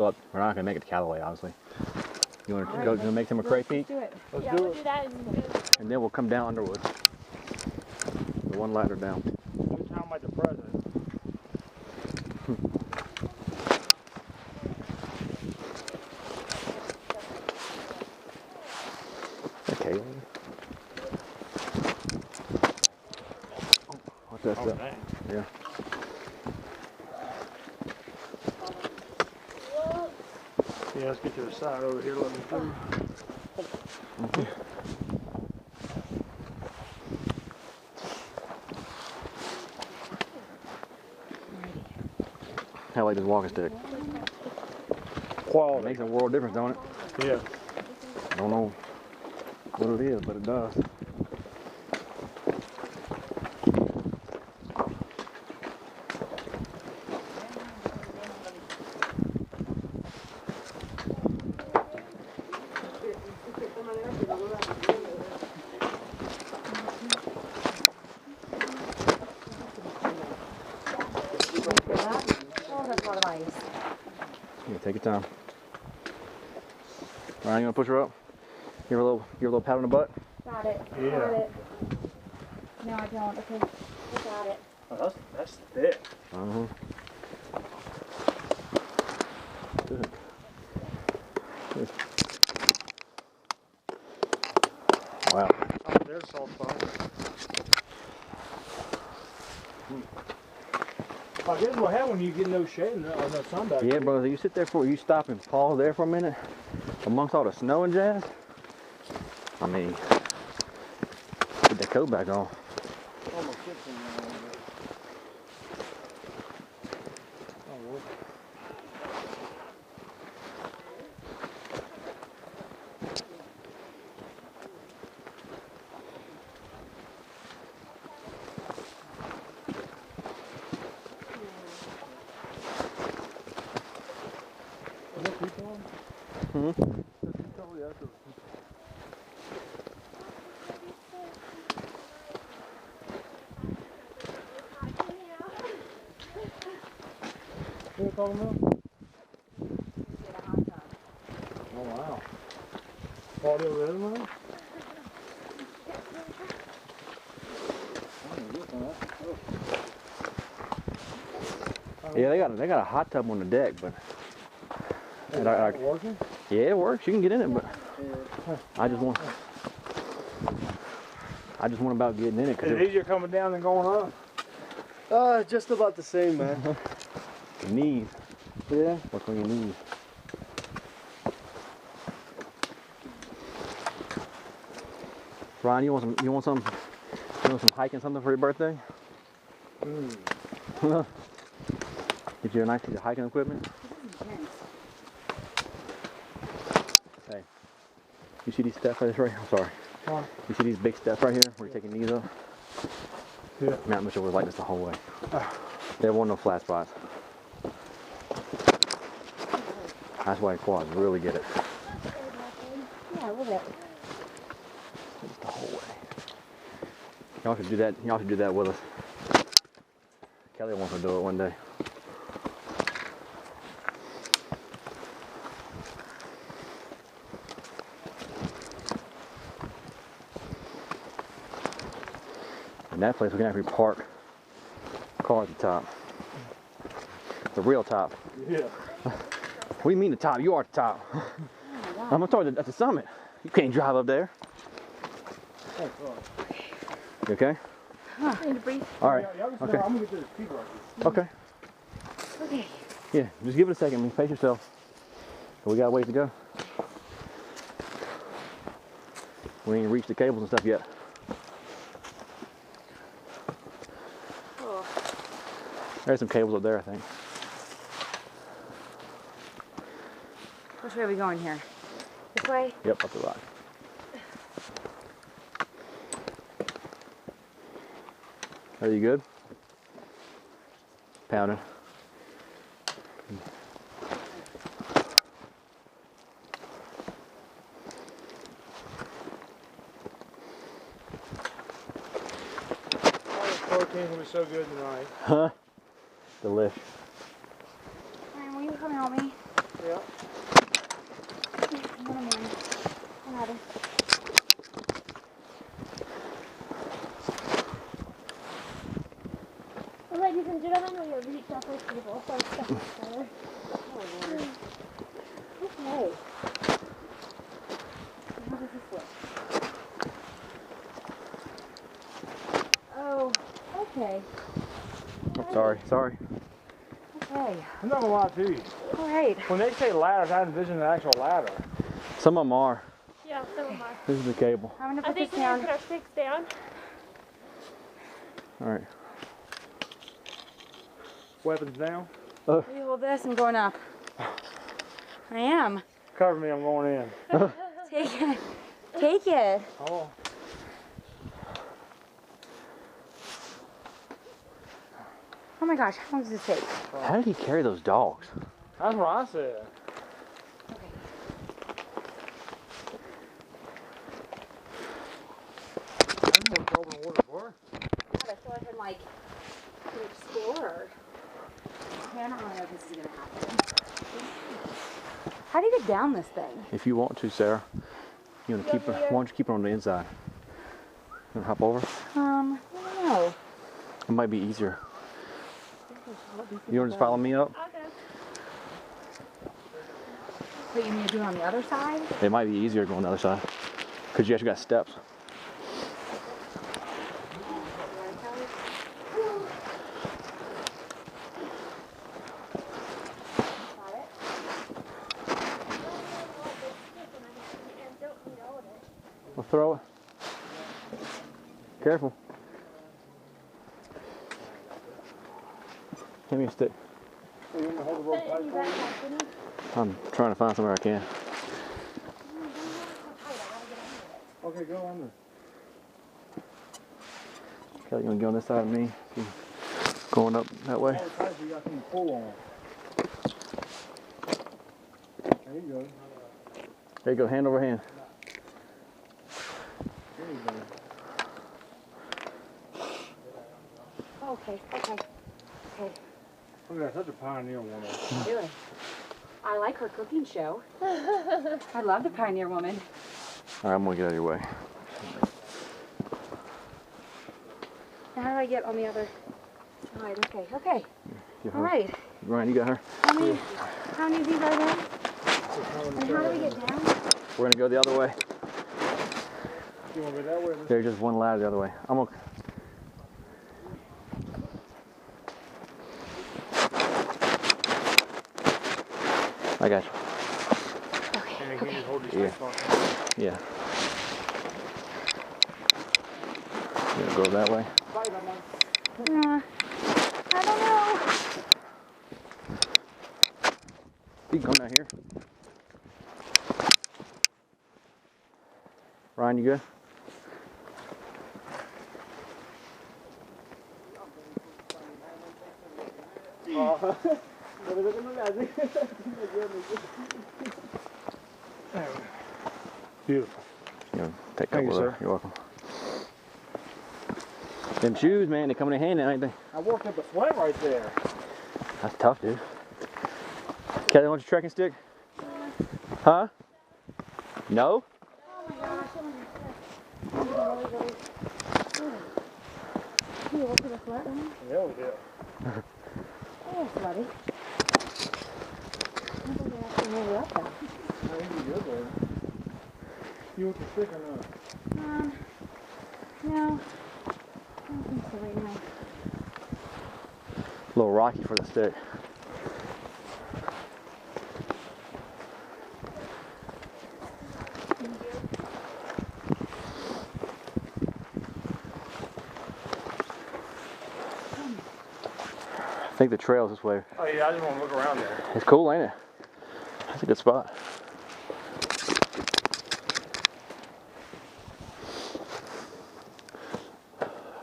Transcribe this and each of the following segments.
But we're not gonna make it to Callaway, obviously. You want to go make some McCray Peak? Let's do it. Do that and then we'll come down Underwood. The one ladder down. You sound like the president. Okay. What's that stuff? Dang. Yeah. Yeah, let's get to the side over here. Let me through. Okay. How like this walking stick? Quality. It makes a world of difference, don't it? Yeah. I don't know what it is, but it does. Yeah, take your time. All right, you gonna push her up? Give her a little pat on the butt. Got it. Yeah. Got it. No, I don't. Okay. I got it. Oh, that's thick. Uh-huh. Good. Good. Wow. Oh, there's salt spot. I guess what happens when you get no shade or no sun back. Yeah, brother, you sit there you stop and pause there for a minute amongst all the snow and jazz. I mean, put that coat back on. Almost 15 now. Oh, Lord. Is there people on? Hmm? What are you talking about? Oh, wow. Party over there, man? Yeah, they got a hot tub on the deck, but Is that working? yeah, it works. You can get in it, but I just want about getting in it Is it easier coming down than going up? Just about the same, man. your knees. Yeah. Work on your knees. Ryan, you want some hiking something for your birthday? Get you a nice piece of hiking equipment. Hey, you see these steps right here? I'm sorry. Huh? You see these big steps right here where you're taking knees up? Yeah. Mount Mitchell was like this the whole way. There weren't no flat spots. That's why quads really get it. Yeah, a little bit. Just the whole way. Y'all should do that. Y'all should do that with us. Kelly wants to do it one day. In that place, we can actually park a car at the top. The real top. Yeah. What do you mean the top? You are the top. I'm talking at the summit. You can't drive up there. Oh, God. You okay? I need to breathe. All right. Yeah, I'm Okay. gonna get to this peak right here. Okay. Okay. Yeah, just give it a second. Man. Pace yourself. We got a ways to go. We ain't reached the cables and stuff yet. Oh. There's some cables up there, I think. Which way are we going here? This way? Yep, up the rock. Are you good? Pounding. Protein's gonna be so good tonight. Huh? Delish. Ryan, will you come help me? Yeah. Sorry. Okay. I'm not gonna lie to you. All right. When they say ladders, I envision an actual ladder. Some of them are. Yeah, so am I. This is the cable. I'm gonna I put this think we need to down. put our sticks down. All right. Weapons down. You hold this. I'm going up. I am. Cover me, I'm going in. Take it. Take it. Oh. Oh my gosh, how long does this take? How did he carry those dogs? That's what I said. That's what open water for. Yeah, so I can like explore. Man, I don't know if this is gonna happen. How do you get down this thing? If you want to, Sarah, you want to keep her. Why don't you keep her on the inside? You want to hop over? I don't know. It might be easier. You want to just follow me up? I'll go. Wait, you need to do it on the other side? It might be easier going the other side because you actually got steps. We'll throw it. Careful. Give me a stick. You want me to hold the rope tight for you? I'm trying to find somewhere I can. Okay, go under. Kelly, you want to get on this side of me? See, going up that way. Hold it tight so you got something to pull on. There you go. There you go, hand over hand. There you go. Okay. Look at that, such a pioneer woman. Really? I like her cooking show. I love the Pioneer Woman. All right, I'm going to get out of your way. Now how do I get on the other side? Okay. Get All her. right. Ryan, you got her? How many of these are there? And how do we get down? We're going to go the other way. You want to go that way? There's just one ladder the other way. I'm okay. I got you. And can you just hold Yeah. your stick? Yeah. You gonna go that way? I don't know. You can come down here. Ryan, you good? Beautiful. You know, take a Thank you, couple of- sir. You're welcome. Them shoes, man, they come in handy, ain't they? I worked up a sweat right there. That's tough, dude. Kelly, want your trekking stick? Huh? No? You open the flat one? Yeah, we did. Oh, buddy. I think we have to move it up there. I think you good there. You want the stick or not? No. I don't think so right now. A little rocky for the stick. I think the trail's this way. Oh yeah, I just want to look around there. It's cool, ain't it? That's a good spot.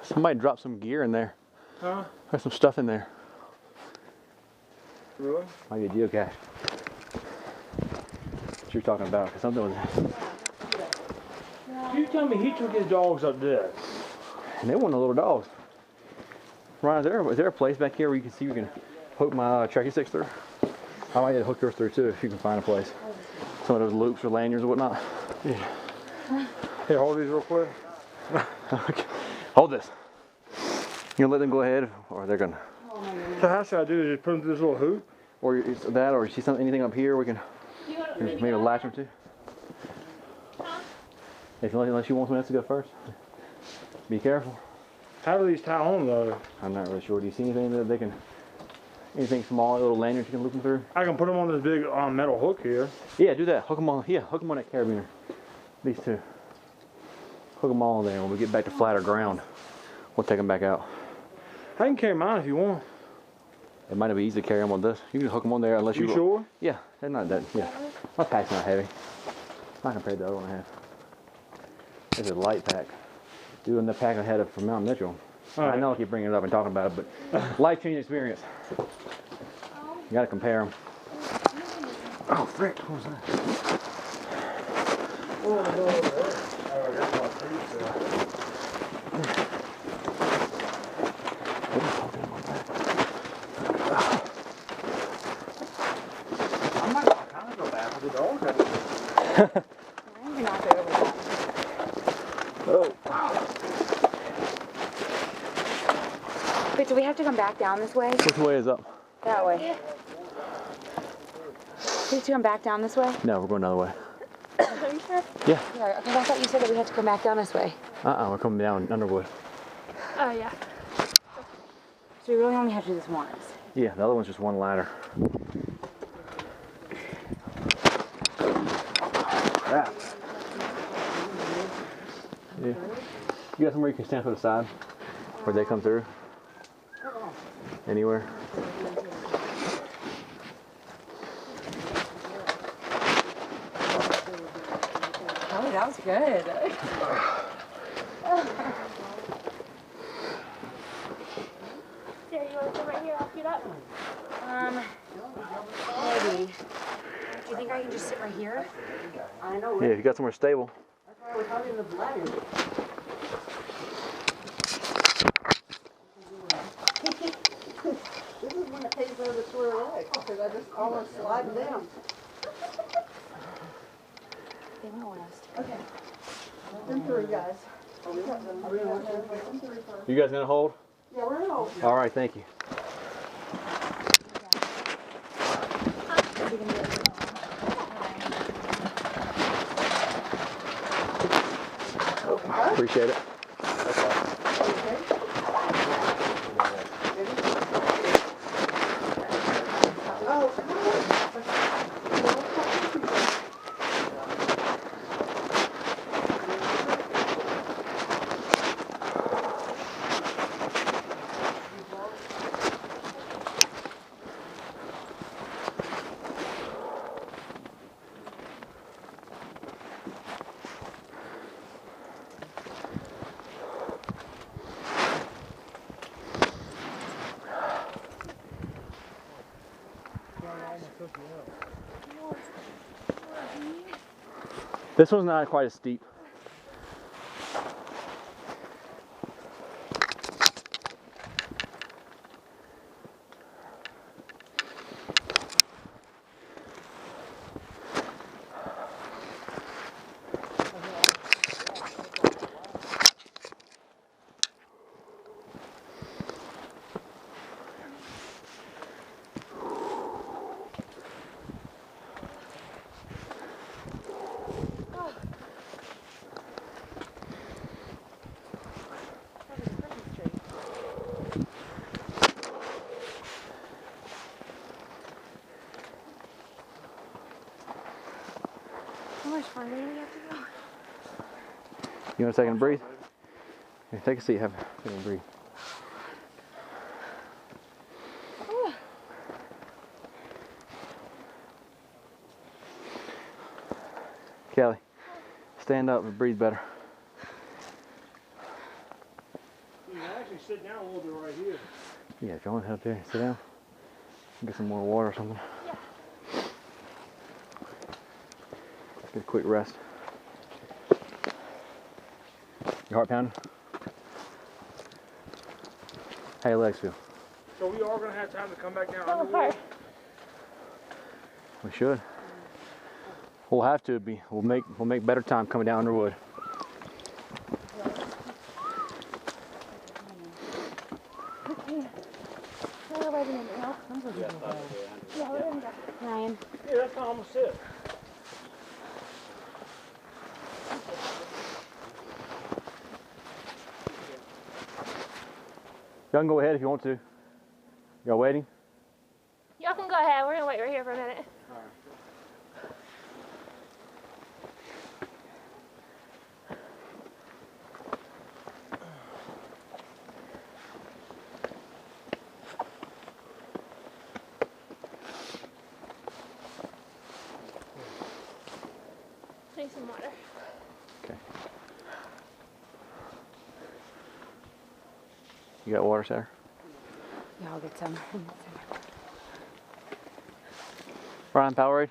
Somebody dropped some gear in there. Huh? There's some stuff in there. Really? Might be a geocache. What you're talking about? Cause something was, You tell me he took his dogs up there. and they weren't the little dogs. Ryan, is there a place back here where you can see you can hook my trekking sticks through? I might need to hook yours through too if you can find a place. Some of those loops or lanyards or whatnot. Yeah. Here, hold these real quick. Okay. Hold this. You gonna let them go ahead, or they're gonna, So how should I do this? Just put them through this little hoop? or it's that, or you see something, anything up here we can You want maybe latch them to? Unless you want someone else to go first. Be careful. How do these tie on though? I'm not really sure. Do you see anything that they can, anything small, little lanyards you can loop them through? I can put them on this big metal hook here. Yeah, do that. Hook them on. Yeah, hook them on that carabiner. These two. Hook them all there. When we get back to flatter ground, we'll take them back out. I can carry mine if you want. It might not be easy to carry them on this. You can hook them on there unless You sure? Yeah, they're not that. Yeah, my pack's not heavy. Not compared to the other one I have. This is a light pack. Doing the pack I had from Mount Mitchell. All I right. know I keep bringing it up and talking about it, but life-changing experience. You gotta compare them. Oh, frick! What was that? I might kind of go back with the dog. I'm gonna knock it over that. Oh. Wait, do we have to come back down this way? Which way is up? That way. Do we have to come back down this way? No, we're going another way. Are you sure? Yeah. Yeah, because I thought you said that we had to come back down this way. We're coming down Underwood. Oh, yeah. So we really only have to do this once. Yeah, the other one's just one ladder. Yeah. Yeah. You got somewhere you can stand to the side where they come through? Anywhere? Oh, that was good. There, you want to come right here? I'll get up. Maybe. Do you think I can just sit right here? I know. Yeah, if you got somewhere stable. This is when it pays over the sore leg, because I just almost slide down. They won't want us to. Okay. Them three guys. You guys gonna hold? Yeah, we're in all. All right, thank you. Appreciate it. This one's not quite as steep. How much farther do we have to go? You want a second to breathe? Here, take a seat. Have a second to breathe. Kelly, stand up and breathe better. You can actually sit down a little bit right here. Yeah, if you want to help there, sit down. Get some more water or something. Get a quick rest. Your heart pounding? How your legs feel? So we are going to have time to come back down. Fall apart. We should. We'll have to be. We'll make better time coming down Underwood. No, wait a minute now. Yeah, we're gonna go. Ryan. Yeah, that's how I'm going to sit. Y'all can go ahead if you want to. Y'all waiting? Y'all can go ahead. We're gonna wait right here for a minute. Need some water. Okay. You got water, Sarah? Yeah, I'll get some. Ryan, Powerade?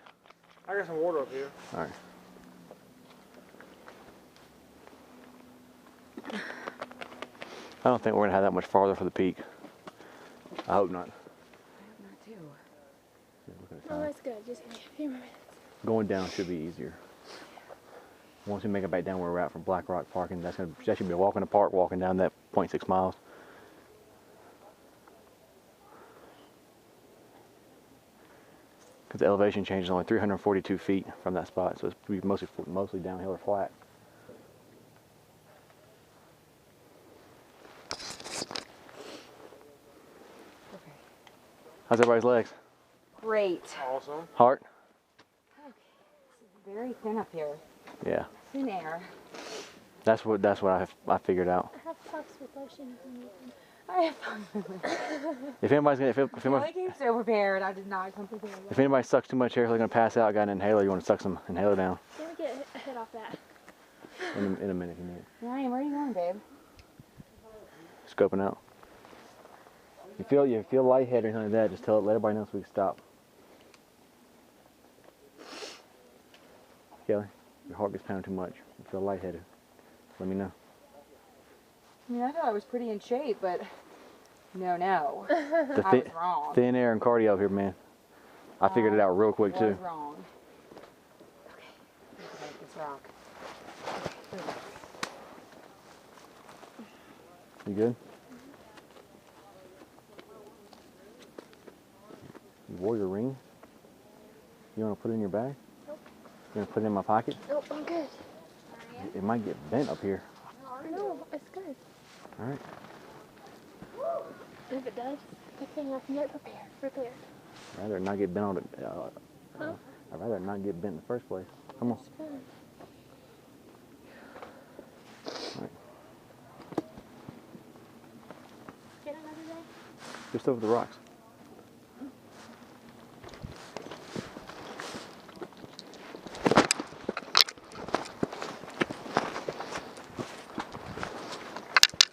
I got some water up here. All right. I don't think we're gonna have that much farther for the peak. I hope not. Not too. Look at the Oh, time. that's good. Just give me a few more minutes. Going down should be easier. Once we make it back down where we're at from Black Rock Parking, that should be a walk in the park, walking down that 0.6 miles. Because the elevation change is only 342 feet from that spot, so it's be mostly downhill or flat. Okay. How's everybody's legs? Great. Awesome. Heart? It's very thin up here. Yeah. Thin air. That's what I figured out. I have puffs with lotion if you need them. I have fun. If anybody's gonna, I came so prepared. I did not come prepared. if anybody sucks too much air, they're gonna pass out. Got an inhaler? You want to suck some inhaler down Let me get a hit off that. in a minute. You need it. Ryan, where are you going, babe? Scoping out. You feel lightheaded or anything like that? Just let everybody know so we can stop. Kelly, your heart gets pounding too much. You feel lightheaded. Let me know. I mean, I thought I was pretty in shape, but no. The I was wrong. thin air and cardio up here, man. I figured it out real quick I too. was wrong. Okay. Let's break this rock. Okay, You good? You wore your ring? You want to put it in your bag? Nope. You want to put it in my pocket? Nope, I'm good. It might get bent up here. No, it's good. All right. If it does, good thing I can get prepared. I'd rather not get bent on it. Huh? I'd rather not get bent in the first place. Come on. It's fine. All right. Get another day? Just over the rocks.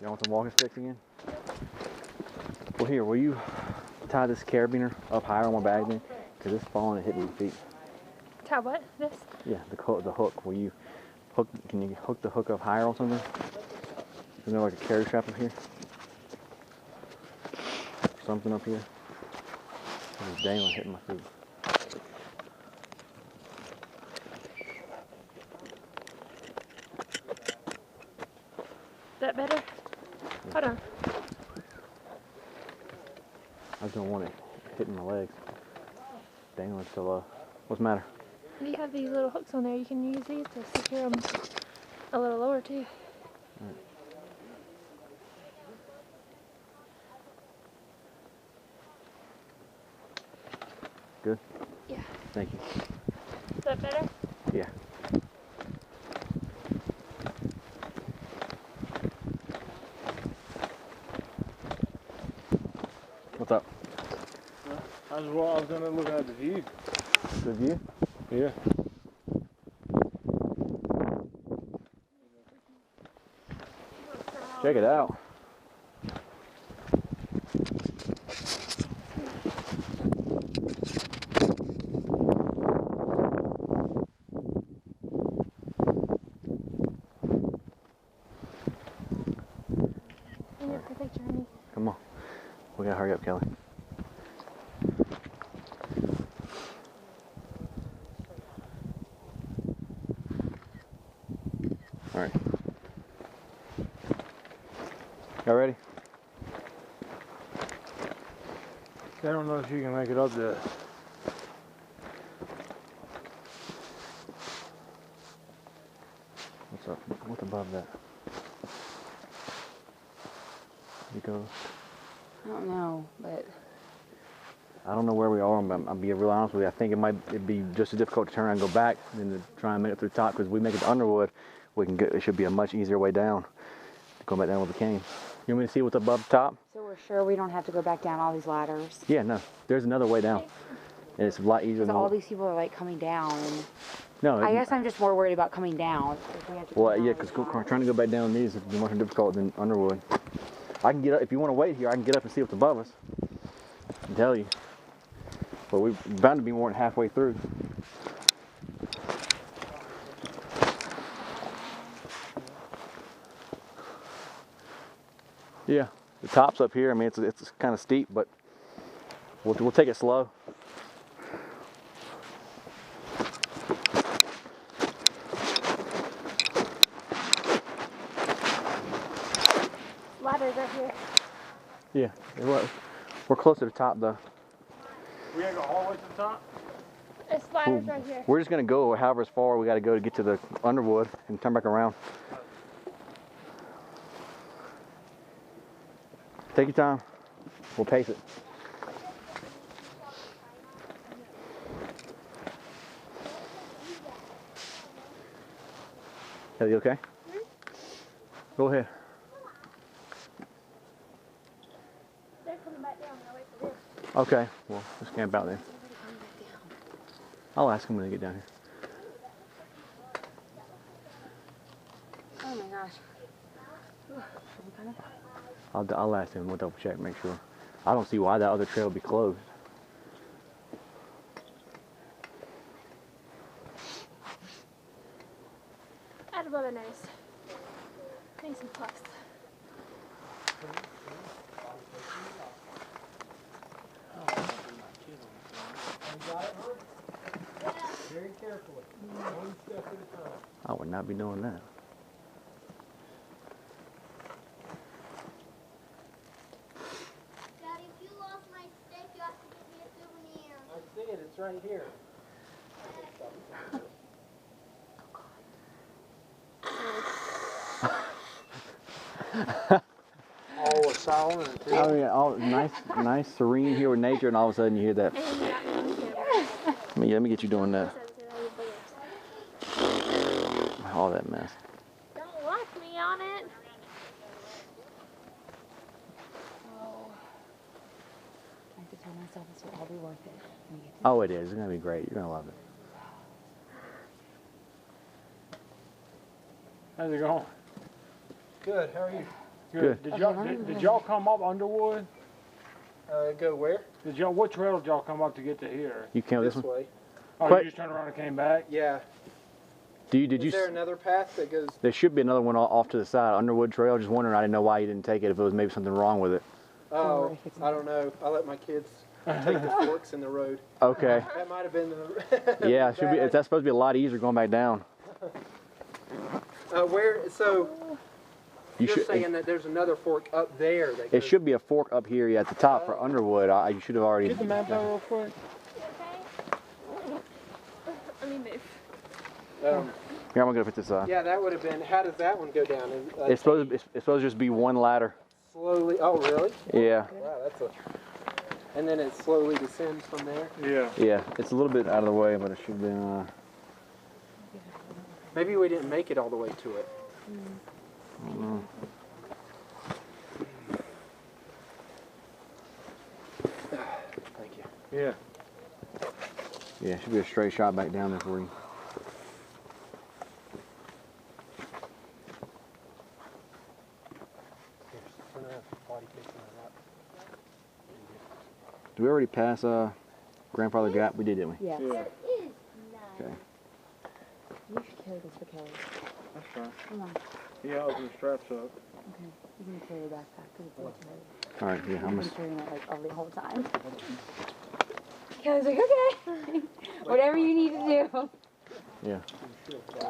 You want some walking sticks again? Well, here, will you tie this carabiner up higher on my bag then? Because it's falling and hitting my feet. Tie what? This? Yeah, the hook. Will you hook? Can you hook the hook up higher on something? Isn't there like a carry strap up here? Something up here? It's dangling, hitting my feet. Is that better? Hold on. I just don't want it hitting my legs. Dangling so low. What's the matter? You have these little hooks on there. You can use these to secure them a little lower too. Good? Yeah. Thank you. Is that better? Yeah. What's up? I was gonna look at the view. Good view? Yeah. Check it out. And your perfect journey. Come on. We gotta hurry up, Kelly. All right. Y'all ready? I don't know if you can make it up there. What's up? What's above that? You go. I don't know, but I don't know where we are. I'll be real honest with you. I think it'd be just as difficult to turn around and go back than to try and make it through the top. Because we make it to Underwood, we can get. It should be a much easier way down. Go back down with the cane. You want me to see what's above the top? so we're sure we don't have to go back down all these ladders. Yeah, no. There's another way down, and it's a lot easier Because than all these people are like coming down. And No. I guess I'm just more worried about coming down. If we have to come Well, down yeah, all because the time. trying to go back down these would be much more difficult than Underwood. I can get up if you want to wait here. I can get up and see what's above us. I can tell you. But we're bound to be more than halfway through. Yeah, the top's up here. I mean, it's kind of steep, but we'll take it slow. Ladders right here. Yeah, we're close to the top though. We ain't go all the way to the top? There's ladders right here. We're just gonna go however far we got to go to get to the Underwood and turn back around. Take your time. We'll pace it. Are you okay? Go ahead. They're coming back down. I'll wait for them. Okay. Well, let's camp out then. I'll ask them when they get down here. Oh my gosh. I'll ask them. We'll double check, make sure. I don't see why that other trail would be closed. Out above the nose. Nice and close. Very carefully. One step at a time. I would not be doing that. Daddy, if you lost my stick, you have to give me a souvenir. I see it, it's right here. All was silent until Oh yeah, all nice, serene here with nature, and all of a sudden you hear that. Let me get you doing that. All that mess. Don't lock me on it. I have to tell myself this will all be worth it. when we get to Oh, it is. It's gonna be great. You're gonna love it. How's it going? Good, how are you? Good. Did y'all come up Underwood? Go where? What trail did y'all come up to get to here? You came this one. way. Oh, Quite- you just turned around and came back? Yeah. Did you? Is there another path that goes? There should be another one off to the side, Underwood Trail. Just wondering, I didn't know why you didn't take it. If it was maybe something wrong with it. Oh, I don't know. I let my kids take the forks in the road. Okay. That might have been the. Yeah, it should be. That's supposed to be a lot easier going back down. Where? So You you're should. saying that there's another fork up there that It goes. should be a fork up here at the top for Underwood. You should have already. Get the map out real quick. Let me move. Here, I'm gonna put this. Yeah, that would have been. How does that one go down? It's supposed to just be one ladder. Slowly. Oh, really? Yeah. Wow, that's a. And then it slowly descends from there. Yeah. Yeah. It's a little bit out of the way, but it should be. Maybe we didn't make it all the way to it. Thank you. Yeah. Yeah, it should be a straight shot back down there for you. Did we already pass Grandfather Gap? We did, didn't we? Yes. Yeah. Okay. You should carry this for Kelly. That's fine. Come on. Yeah, open the straps up. Okay. You can carry your backpack. 'cause it's way too heavy. All right. Yeah. I'm I've gonna. been carrying it like all the whole time. Kelly's like, okay. Whatever you need to do. Yeah.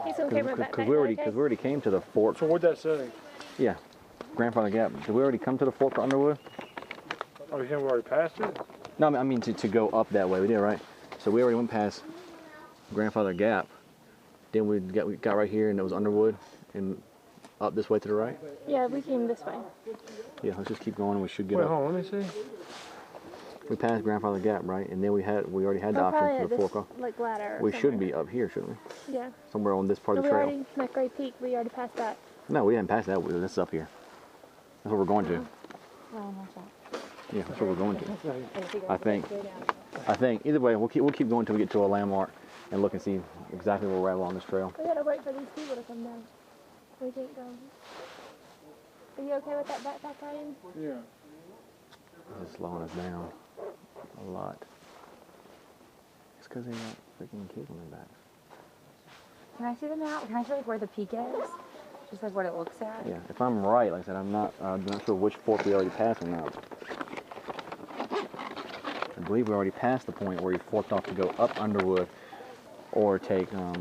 He's gonna carry my Because backpack. we okay? already came to the fork. So what'd that say? Yeah. Grandfather Gap. Did we already come to the fork for Underwood? Oh, you think we already passed it? No, I mean to go up that way. We did, right? So we already went past Grandfather Gap. Then we got right here, and it was Underwood, and up this way to the right? Yeah, we came this way. Yeah, let's just keep going and we should get Wait, up. hold on, let me see. We passed Grandfather Gap, right? And then we already had the We're probably option at for the this fork off. like ladder. We should be up here, shouldn't we? Yeah. Somewhere on this part No, of we the trail. already McRae Peak. We already passed that. No, we haven't passed that. This is up here. That's what we're going to. Well, watch out. Yeah, that's what we're going to. Is he gonna I think. go down? I think either way, we'll keep going until we get to a landmark and look and see exactly where we're at along this trail. We gotta wait for these people to come down. We can't go. Are you okay with that backpack, Ryan? Yeah. This is slowing us down a lot. It's because they got freaking kids on their back. Can I see the map? Can I see like where the peak is? Just like what it looks at? Yeah, if I'm right, like I said, I'm not sure which fork we already passed or not. I believe we already passed the point where we forked off to go up Underwood or take, Well,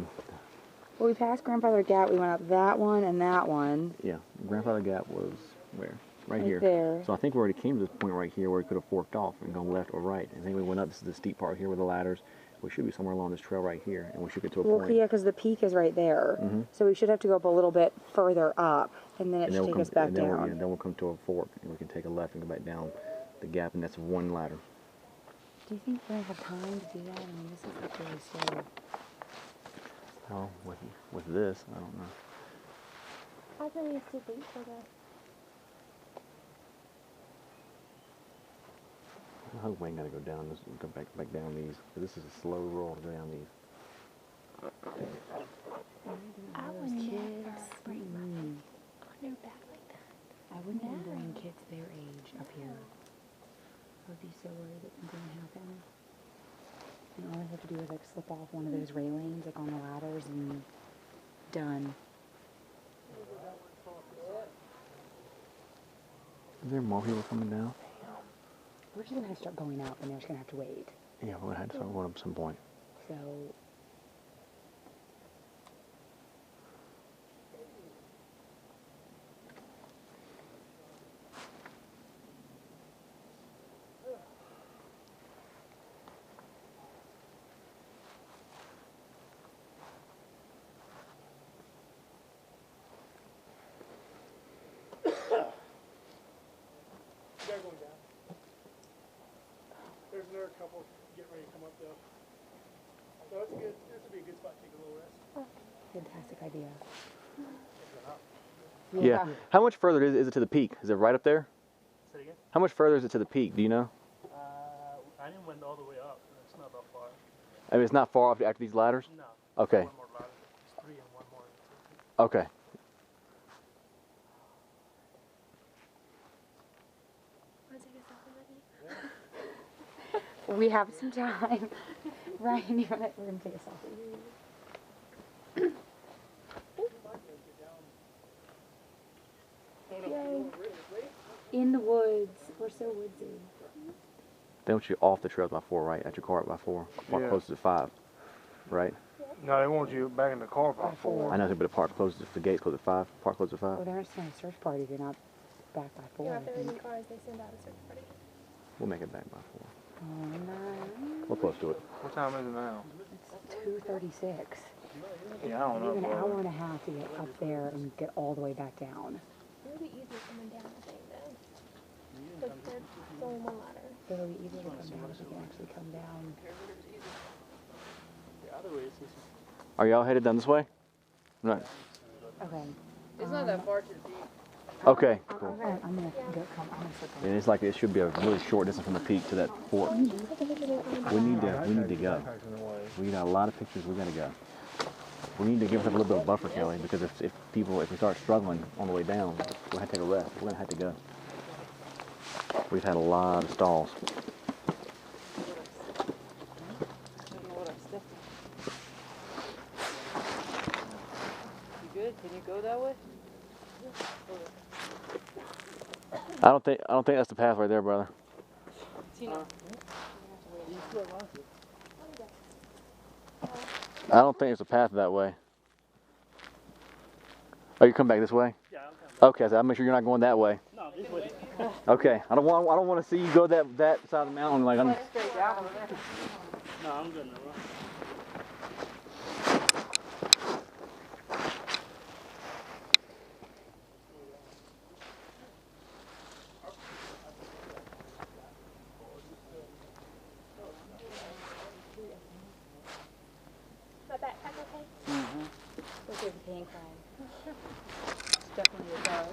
we passed Grandfather Gap. We went up that one and that one. yeah, Grandfather Gap was where? Right Right here. there. So I think we already came to this point right here where we could have forked off and gone left or right. And then we went up, this is the steep part here with the ladders. We should be somewhere along this trail right here, and we should get to a Well, point. yeah, because the peak is right there. Mhm. So we should have to go up a little bit further up, and then it And should then take us back then down. then we'll come to a fork, and we can take a left and go back down the gap, and that's one ladder. Do you think we're gonna have time to do that? I mean, this is like really slow. Oh, with this, I don't know. How can we see feet for that? I hope we ain't gotta go down this and go back down these. 'Cause this is a slow roll to go down these. I Those wouldn't kids. bring Mm. on your back like that. I wouldn't even bring kids their age up here. I would be so worried that something would happen. And all I have to do is like slip off one of those railings, like on the ladders, and done. Is there more people coming down? We're just gonna have to start going up, and they're just gonna have to wait. Yeah, we're gonna have to start going up at some point. So. They're going down. There's another couple getting ready to come up though. So it's good. This would be a good spot to take a little rest. Fantastic idea. Yeah. How much further is it to the peak? Is it right up there? Say it again? How much further is it to the peak? Do you know? I didn't went all the way up. It's not that far. I mean, it's not far off after these ladders? No. Okay. One more ladder. It's 3 and one more. Okay. Want to take a selfie with me? We have some time. Ryan, we're gonna take a selfie. Yay. In the woods. We're so woodsy. They want you off the trails by 4, right? At your car by 4. Park Yeah. closest at 5, right? No, they want you back in the car by By 4. I know, but the park closes, the gate's closed at 5. Park closed at 5. Oh, they're just gonna search party if you're not back by 4. Yeah, I if they're in think. cars, they send out a search party. We'll make it back by 4. Oh, no. We're close to it. What time is it now? It's 2:36. Yeah, I don't You have an know. hour and a half to get up there and get all the way back down. It would be easier coming down, I think, though. But there's only one ladder. It'll be easier to come down if you can actually come down. The other way is easy. Are y'all headed down this way? Right. Okay. It's not that far to the peak. Okay, I'm cool. gonna go come. I'm gonna slip on. And it's like it should be a really short distance from the peak to that fork. We need to go. We got a lot of pictures. We gotta go. We need to give ourselves a little bit of buffer, Kelly, because if we start struggling on the way down, we'll have to take a rest. We're gonna have to go. We've had a lot of stalls. You good? Can you go that way? I don't think that's the path right there, brother. I don't think there's a path that way. Oh, you come back this way? Yeah, I'll come. Okay, so I'll make sure you're not going that way. No, this way. Okay, I don't want to see you go that side of the mountain like I'm. Straight down over there. No, I'm good now. Here's a king crab. It's definitely a dog.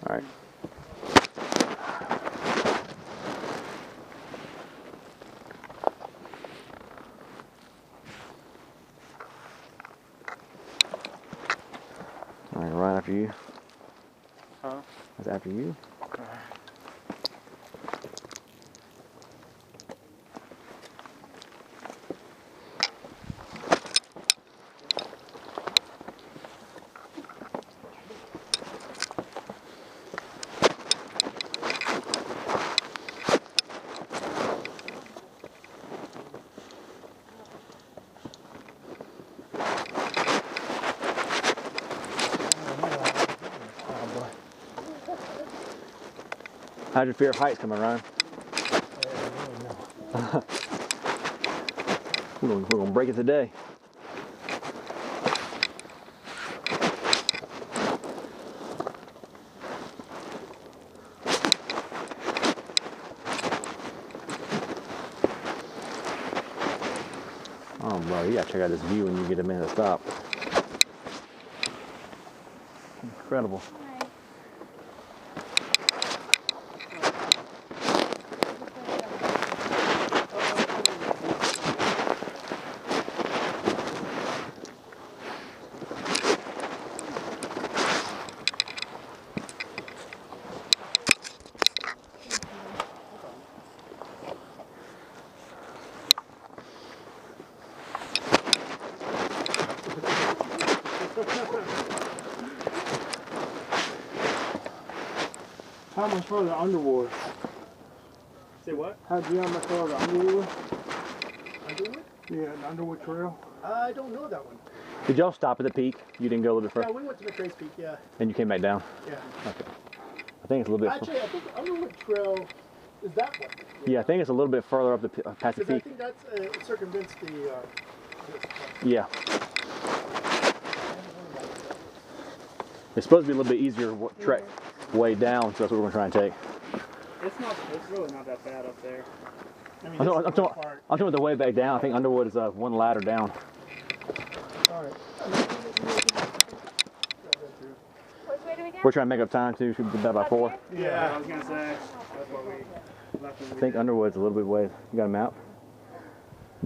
All right. All right, right after you. Huh? That's after you. How's your fear of heights coming, Ryan? we're gonna break it today. Oh, bro, you gotta check out this view when you get a minute to stop. Incredible. How much further Underwood? Say what? How'd you how much further Underwood? Underwood? Yeah, the Underwood Trail. I don't know that one. Did y'all stop at the peak? You didn't go a little bit Yeah, further? we went to McRae's Peak, yeah. And you came back down? Yeah. Okay. I think it's a little bit. Actually, I think Underwood Trail is that one. Yeah, I think it's a little bit further up the past the Because I peak. think that's circumvents the. Yeah. It's supposed to be a little bit easier trek way down, so that's what we're gonna try and take. It's really not that bad up there. I mean, I'm this is talking, the I'm, talking, worst part. I'm talking about the way back down. I think Underwood is one ladder down. Alright. Which way do we go? We're trying to make up time too. Should be about by 4. Yeah, I was gonna say. That's what we left I think Underwood's a little bit ways. You got a map?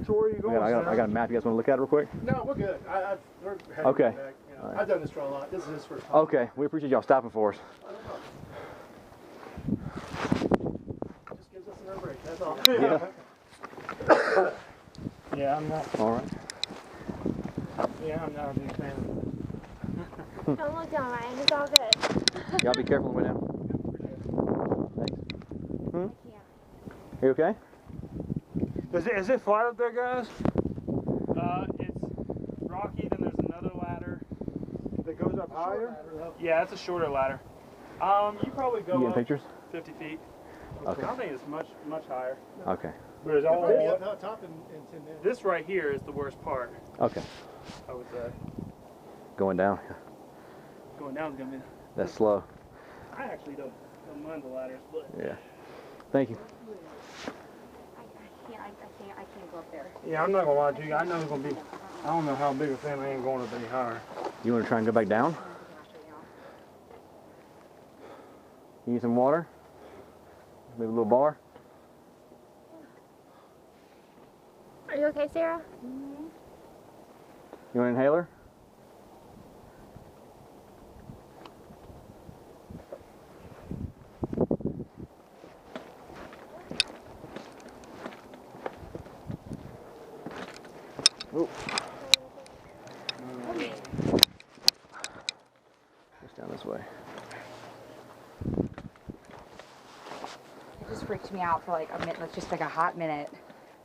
So where are you I going, got a map. You guys want to look at it real quick? No, we're good. We're heading Okay. back. You know, Alright. I've done this trail a lot. This is his first time. Okay. We appreciate y'all stopping for us. Just gives us another break. That's all. Yeah. Yeah, I'm not. All right. Yeah, I'm not a big fan. Don't look down, Ryan. It's all good. Y'all be careful on the way down. Thanks. You okay? Is it flat up there, guys? It's rocky, then there's another ladder. That goes up higher? Yeah, it's a shorter ladder. You probably You go getting up pictures? 50 feet. Okay. I think it's much higher. Okay. But it's You'll all probably be up top in 10 minutes. This right here is the worst part, Okay. I would say. Going down. Going down is gonna be. That's slow. I actually don't mind the ladders, but Yeah. Thank you. I can't go up there. Yeah, I'm not gonna lie to you. I know it's gonna be. I don't know how big a fan I ain't going to be higher. You want to try and go back down? You need some water? Maybe a little bar? Are you okay, Sarah? You want an inhaler? Oh. Just down this way. It just freaked me out for like a minute, just like a hot minute.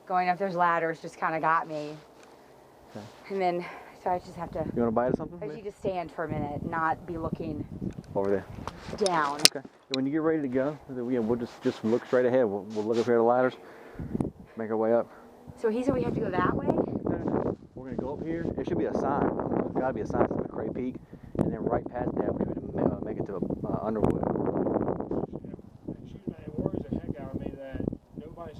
Going up those ladders just kind of got me. Okay. And then, so I just have to, You want to bite of something? I maybe? need to stand for a minute, not be looking Over there. down. Okay. When you get ready to go, we'll just look straight ahead. We'll look up here at the ladders, make our way up. So he said we have to go that way? We're gonna go up here. There should be a sign. There's gotta be a sign to McRae Peak, and then right past that, we should make it to Underwood. And she worries the heck out of me that nobody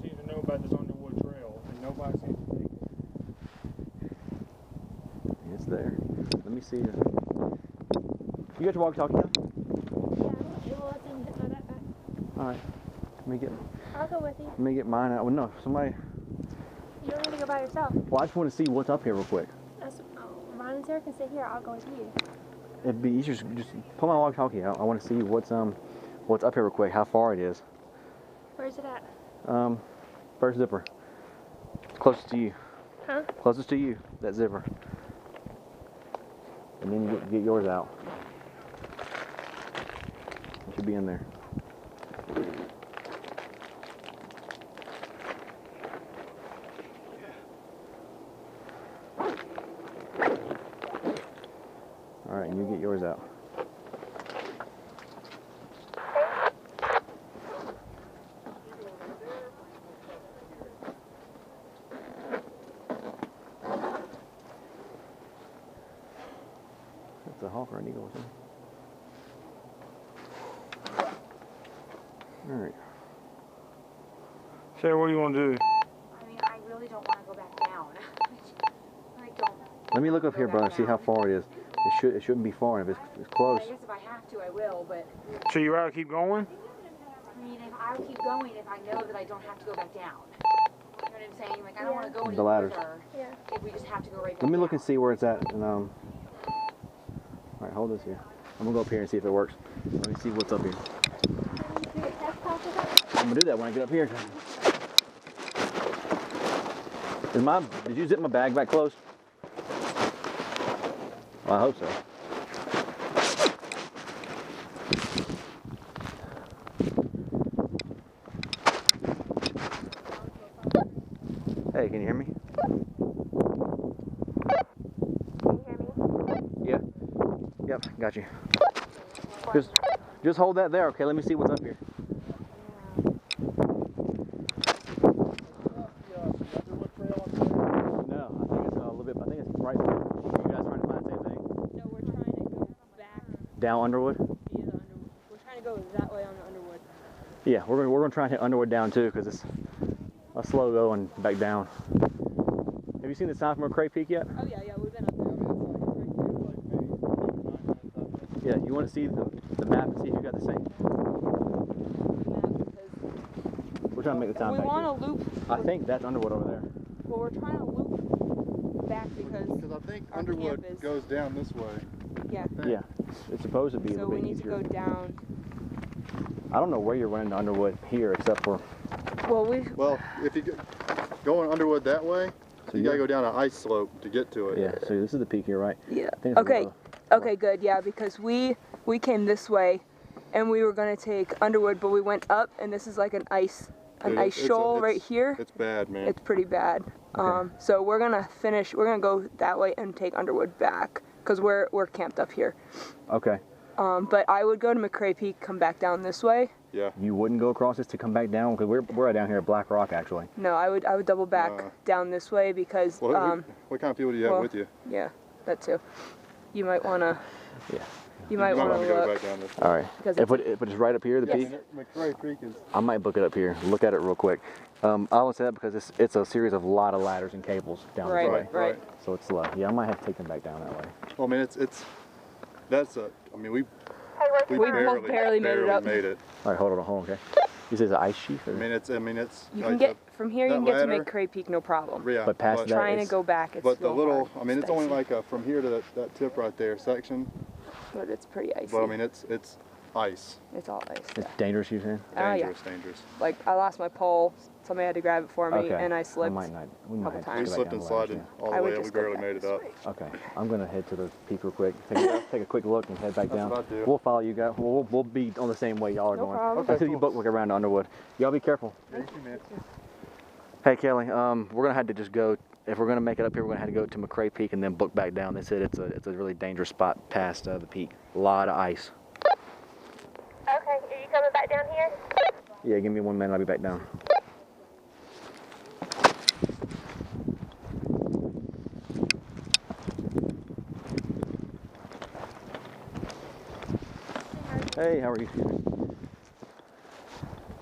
Let me see. You got your walkie-talkie now? Yeah, well, it's in my backpack. All right. I'll go with you. Let me get mine out. Well, no, somebody. You don't need to go by yourself. Well, I just want to see what's up here real quick. Ron and Sarah can sit here. I'll go with you. It'd be easier just pull my walkie-talkie out. I want to see what's up here real quick. How far it is. Where's it at? First zipper. Closest to you. Huh? Closest to you. That zipper. And then you get yours out. It should be in there. All right, and you get yours out. That's a hawk or an eagle or something. All right. Sarah, what do you want to do? I mean, I really don't want to go back down. I don't. Let me look up here, brother. See how far it is. It shouldn't be far enough. It's close. I guess if I have to, I will, but So you rather keep going? I mean, if I'll keep going if I know that I don't have to go back down. You know what I'm saying? Like, I don't want to go any The ladders. further Yeah. if we just have to go right back Let me look down. and see where it's at. And all right, hold this here. I'm gonna go up here and see if it works. Let me see what's up here. Do a test pass with that? I'm gonna do that when I get up here. Did you zip my bag back close? Well, I hope so. Hey, can you hear me? Can you hear me? Yeah. Yep, got you. Just hold that there, okay? Let me see what's up here. No, I think it's a little bit. I think it's right there. You guys trying to find the same thing? No, we're trying to go back Down Underwood? via the Underwood. We're trying to go that way on the Underwood. Yeah, we're gonna try and hit Underwood down too, because it's a slow going back down. Have you seen the sign from McCray Peak yet? Oh yeah, we've been up there. Yeah, you want to see the map and see if you got the same. We're trying to make the time We back. want here. to loop. I think that's Underwood over there. Well, we're trying to loop back because I think our Underwood camp is- goes down this way. yeah. Yeah, it's supposed to be a So little we bit need to easier. go down. I don't know where you're running to Underwood here, except for Well, we. Well, if you going Underwood that way, so you gotta go down an ice slope to get to it. Yeah, so this is the peak here, right? Yeah. I think it's Okay. low. Okay, good. Yeah, because we came this way, and we were gonna take Underwood, but we went up, and this is like an ice Dude, shoal right here. It's bad, man. It's pretty bad. So we're gonna go that way and take Underwood back, cause we're camped up here. Okay. But I would go to McCray Peak, come back down this way. Yeah. You wouldn't go across this to come back down because we're down here at Black Rock actually. No, I would double back down this way because Well, what kind of fuel do you have well, with you? yeah, that too. You might wanna. Yeah. You might wanna go look. back down this way. All right. Because If it's right up here, the peak, McCray Creek is. I might book it up here. Look at it real quick. I only say that because it's a series of lot of ladders and cables down Right, this way. right. So it's slow. Yeah, I might have to take them back down that way. Well, I mean, that's a. I mean, we We both barely made it up. Made it. All right, hold on, okay. You say it's an ice sheet? Or? I mean, it's. You like can get from here. You that can get to ladder- McCray Peak, no problem. Yeah. But past that, Trying to it's- go back, it's But the real little, hard. I mean, it's only dicey. like from here to that tip right there section. But it's pretty icy. But I mean, it's ice. It's all ice. It's dangerous, you saying? Ah, yeah. Dangerous. Like I lost my pole. Somebody had to grab it for me, Okay. and I slipped. We might couple have to times. We go back slipped down and the ladders, slided yeah. all I the would way. We just go barely back made it this up. way. Okay, I'm gonna head to the peak real quick. Take a quick look and head back That's down. what I'd do. We'll follow you guys. We'll be on the same way y'all are No going. problem. Until you cool. book around to Underwood. Y'all be careful. Thank you, man. Hey Kelly, we're gonna have to just go. If we're gonna make it up here, we're gonna have to go to McCray Peak and then book back down. They said it's a really dangerous spot past the peak. A lot of ice. Okay, are you coming back down here? Yeah, give me 1 minute. I'll be back down. Hey, how are you?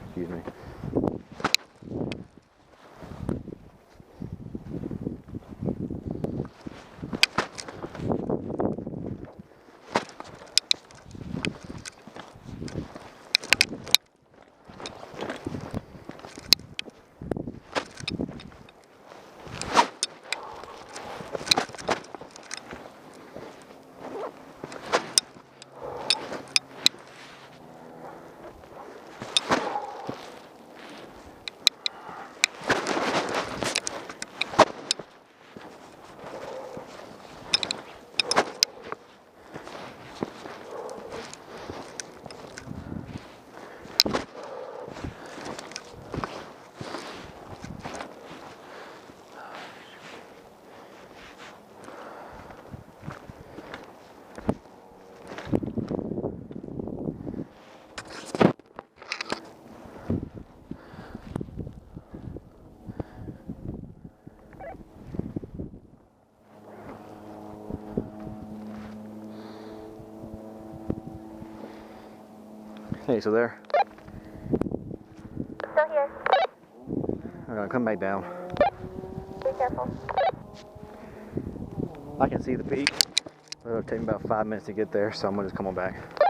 Excuse me. Hey, so there. Still here. I'm gonna come back down. Be careful. I can see the peak. It'll take me about 5 minutes to get there, so I'm gonna just come on back.